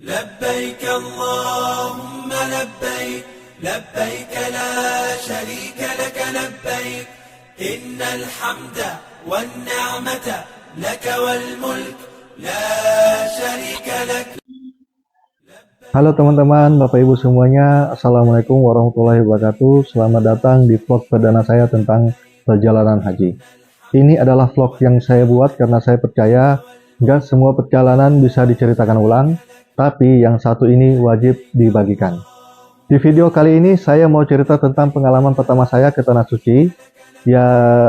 لبيك اللهم لبيك لبيك لا شريك لك لبيك إن الحمد والنعمة لك والملك لا شريك لك. Halo teman-teman, Bapak Ibu semuanya, Assalamualaikum warahmatullahi wabarakatuh. Selamat datang di vlog perdana saya tentang perjalanan haji. Ini adalah vlog yang saya buat karena saya percaya nggak semua perjalanan bisa diceritakan ulang, tapi yang satu ini wajib dibagikan. Di video kali ini saya mau cerita tentang pengalaman pertama saya ke Tanah Suci. Ya,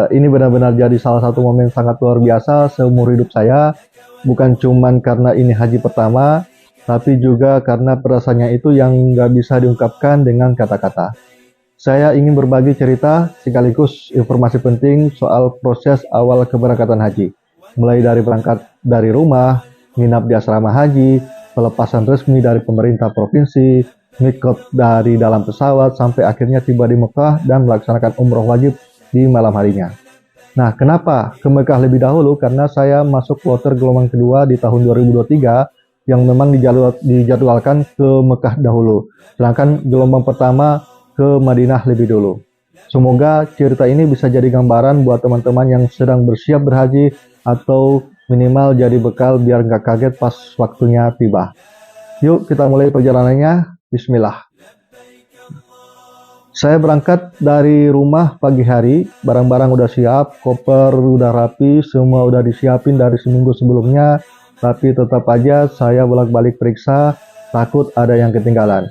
ini benar-benar jadi salah satu momen sangat luar biasa seumur hidup saya. Bukan cuman karena ini haji pertama, tapi juga karena perasaannya itu yang nggak bisa diungkapkan dengan kata-kata. Saya ingin berbagi cerita sekaligus informasi penting soal proses awal keberangkatan haji. Mulai dari berangkat dari rumah, nginap di asrama haji, pelepasan resmi dari pemerintah provinsi, mikot dari dalam pesawat, sampai akhirnya tiba di Mekah dan melaksanakan umroh wajib di malam harinya. Nah, kenapa ke Mekah lebih dahulu? Karena saya masuk kloter gelombang kedua di tahun 2023 yang memang dijadwalkan ke Mekah dahulu, sedangkan gelombang pertama ke Madinah lebih dulu. Semoga cerita ini bisa jadi gambaran buat teman-teman yang sedang bersiap berhaji atau minimal jadi bekal biar nggak kaget pas waktunya tiba. Yuk kita mulai perjalanannya, bismillah. Saya berangkat dari rumah pagi hari, barang-barang udah siap, koper udah rapi, semua udah disiapin dari seminggu sebelumnya. Tapi tetap aja saya bolak-balik periksa, takut ada yang ketinggalan.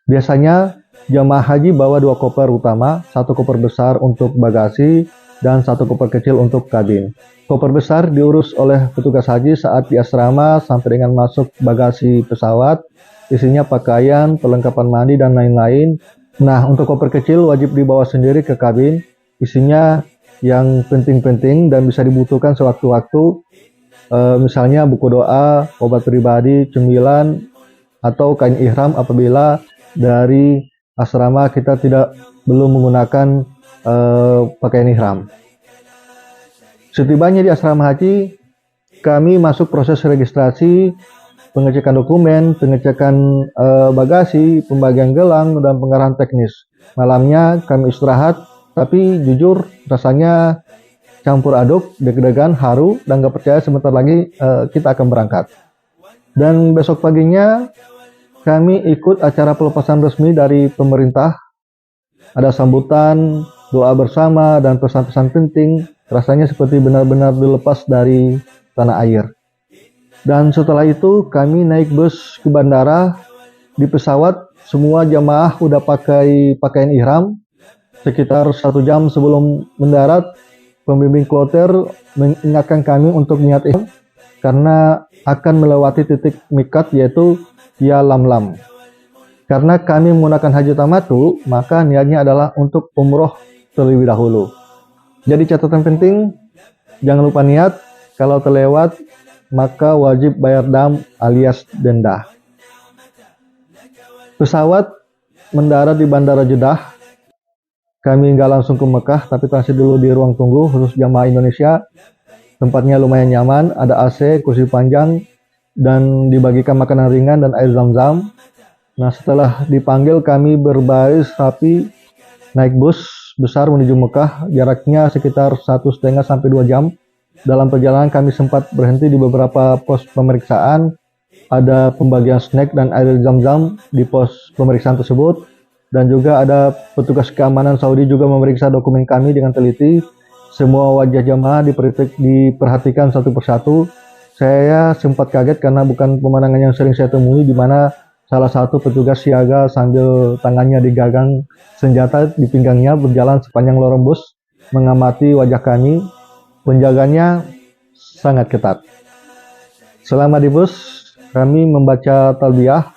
Biasanya jamaah haji bawa 2 koper utama, 1 koper besar untuk bagasi, dan 1 koper kecil untuk kabin. Koper besar diurus oleh petugas haji saat di asrama sampai dengan masuk bagasi pesawat, isinya pakaian, perlengkapan mandi, dan lain-lain. Nah, untuk koper kecil wajib dibawa sendiri ke kabin, isinya yang penting-penting dan bisa dibutuhkan sewaktu-waktu. Misalnya buku doa, obat pribadi, cemilan, atau kain ihram apabila dari asrama kita belum menggunakan pakaian ihram. Setibanya di asrama haji, kami masuk proses registrasi, pengecekan dokumen, pengecekan bagasi, pembagian gelang, dan pengarahan teknis. Malamnya kami istirahat, tapi jujur rasanya campur aduk, deg-degan, haru, dan gak percaya sebentar lagi kita akan berangkat. Dan besok paginya kami ikut acara pelepasan resmi dari pemerintah. Ada sambutan, doa bersama, dan pesan-pesan penting. Rasanya seperti benar-benar dilepas dari tanah air. Dan setelah itu kami naik bus ke bandara. Di pesawat semua jamaah udah pakai pakaian ihram. Sekitar 1 jam sebelum mendarat, pembimbing kloter mengingatkan kami untuk niat ihram karena akan melewati titik mikat yaitu ya lam-lam. Karena kami menggunakan haji tamatu, maka niatnya adalah untuk umroh terlebih dahulu. Jadi catatan penting, jangan lupa niat. Kalau terlewat, maka wajib bayar dam alias denda. Pesawat mendarat di Bandara Jeddah. Kami nggak langsung ke Mekah, tapi transit dulu di ruang tunggu khusus jamaah Indonesia. Tempatnya lumayan nyaman, ada AC, kursi panjang, dan dibagikan makanan ringan dan air zam-zam. Nah, setelah dipanggil kami berbaris rapi, naik bus besar menuju Mekah, jaraknya sekitar 1,5 sampai 2 jam. Dalam perjalanan kami sempat berhenti di beberapa pos pemeriksaan, ada pembagian snack dan air zam-zam di pos pemeriksaan tersebut. Dan juga ada petugas keamanan Saudi juga memeriksa dokumen kami dengan teliti. Semua wajah jamaah diperhatikan satu persatu. Saya sempat kaget karena bukan pemandangan yang sering saya temui, di mana salah satu petugas siaga sambil tangannya digagang senjata di pinggangnya berjalan sepanjang lorong bus mengamati wajah kami. Penjaganya sangat ketat. Selama di bus, kami membaca talbiyah,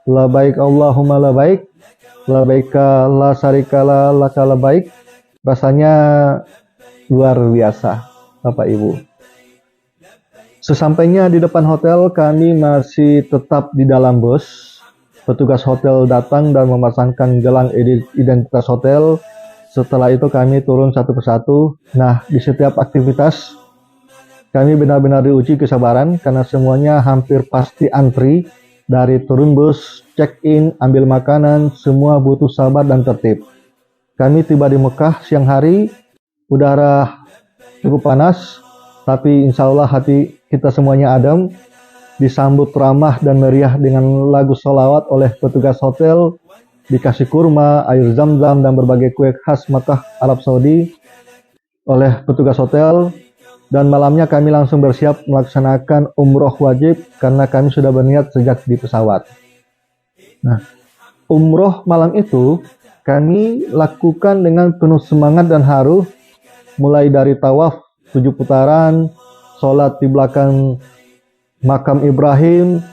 labaik Allahumma labaik, labaika la syarikala laka labaik. Rasanya luar biasa, Bapak Ibu. Sesampainya di depan hotel, kami masih tetap di dalam bus. Petugas hotel datang dan memasangkan gelang identitas hotel. Setelah itu kami turun satu persatu. Nah, di setiap aktivitas kami benar-benar diuji kesabaran karena semuanya hampir pasti antri. Dari turun bus, check-in, ambil makanan, semua butuh sabar dan tertib. Kami tiba di Mekah siang hari, udara cukup panas, tapi insya Allah hati kita semuanya adem. Disambut ramah dan meriah dengan lagu sholawat oleh petugas hotel, dikasih kurma, air zam-zam, dan berbagai kue khas Mekah, Arab Saudi oleh petugas hotel. Dan malamnya kami langsung bersiap melaksanakan umroh wajib karena kami sudah berniat sejak di pesawat. Nah, umroh malam itu kami lakukan dengan penuh semangat dan haru, mulai dari tawaf 7 putaran, sholat di belakang makam Ibrahim,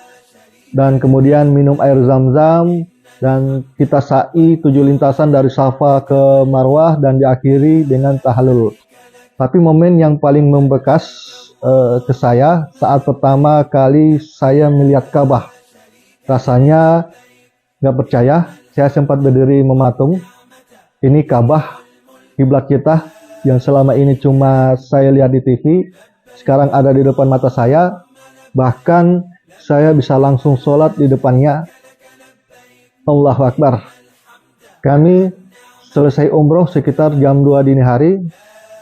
dan kemudian minum air zam-zam, dan kita sa'i 7 lintasan dari Safa ke Marwah, dan diakhiri dengan tahalul. Tapi momen yang paling membekas ke saya saat pertama kali saya melihat Ka'bah. Rasanya nggak percaya, saya sempat berdiri mematung. Ini Ka'bah, kiblat kita yang selama ini cuma saya lihat di TV, sekarang ada di depan mata saya. Bahkan saya bisa langsung sholat di depannya. Allahu Akbar. Kami selesai umroh sekitar jam 2 dini hari.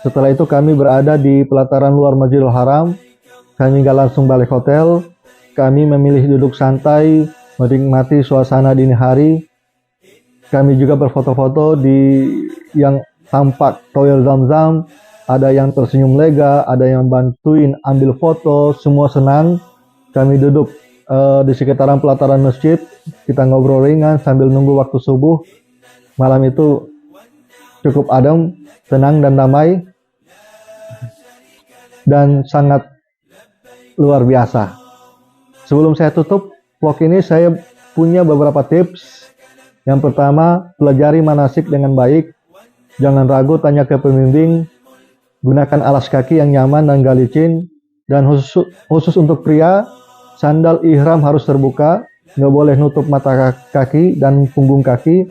Setelah itu kami berada di pelataran luar Masjidil Haram. Kami nggak langsung balik hotel. Kami memilih duduk santai, menikmati suasana dini hari. Kami juga berfoto-foto di yang tampak toilet zam-zam. Ada yang tersenyum lega, ada yang bantuin ambil foto, semua senang. Kami duduk di sekitaran pelataran masjid. Kita ngobrol ringan sambil nunggu waktu subuh. Malam itu cukup adem, tenang dan damai, dan sangat luar biasa. Sebelum saya tutup vlog ini, saya punya beberapa tips. Yang pertama, pelajari manasik dengan baik. Jangan ragu tanya ke pembimbing. Gunakan alas kaki yang nyaman dan gak licin. Dan khusus untuk pria, sandal ihram harus terbuka. Nggak boleh nutup mata kaki dan punggung kaki.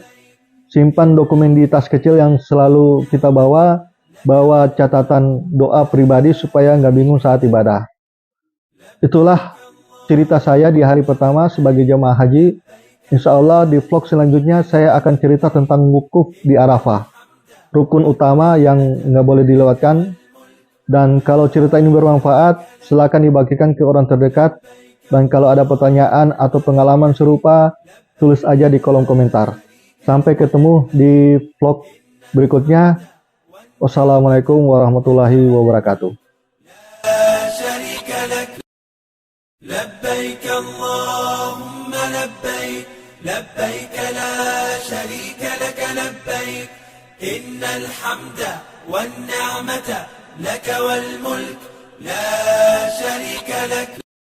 Simpan dokumen di tas kecil yang selalu kita bawa. Bawa catatan doa pribadi supaya nggak bingung saat ibadah. Itulah cerita saya di hari pertama sebagai jemaah haji. Insya Allah di vlog selanjutnya saya akan cerita tentang wukuf di Arafah, rukun utama yang nggak boleh dilewatkan. Dan kalau cerita ini bermanfaat, silakan dibagikan ke orang terdekat. Dan kalau ada pertanyaan atau pengalaman serupa, tulis aja di kolom komentar. Sampai ketemu di vlog berikutnya. Wassalamualaikum warahmatullahi wabarakatuh. لبيك اللهم لبيك لبيك لا شريك لك لبيك إن الحمد والنعمة لك والملك لا شريك لك.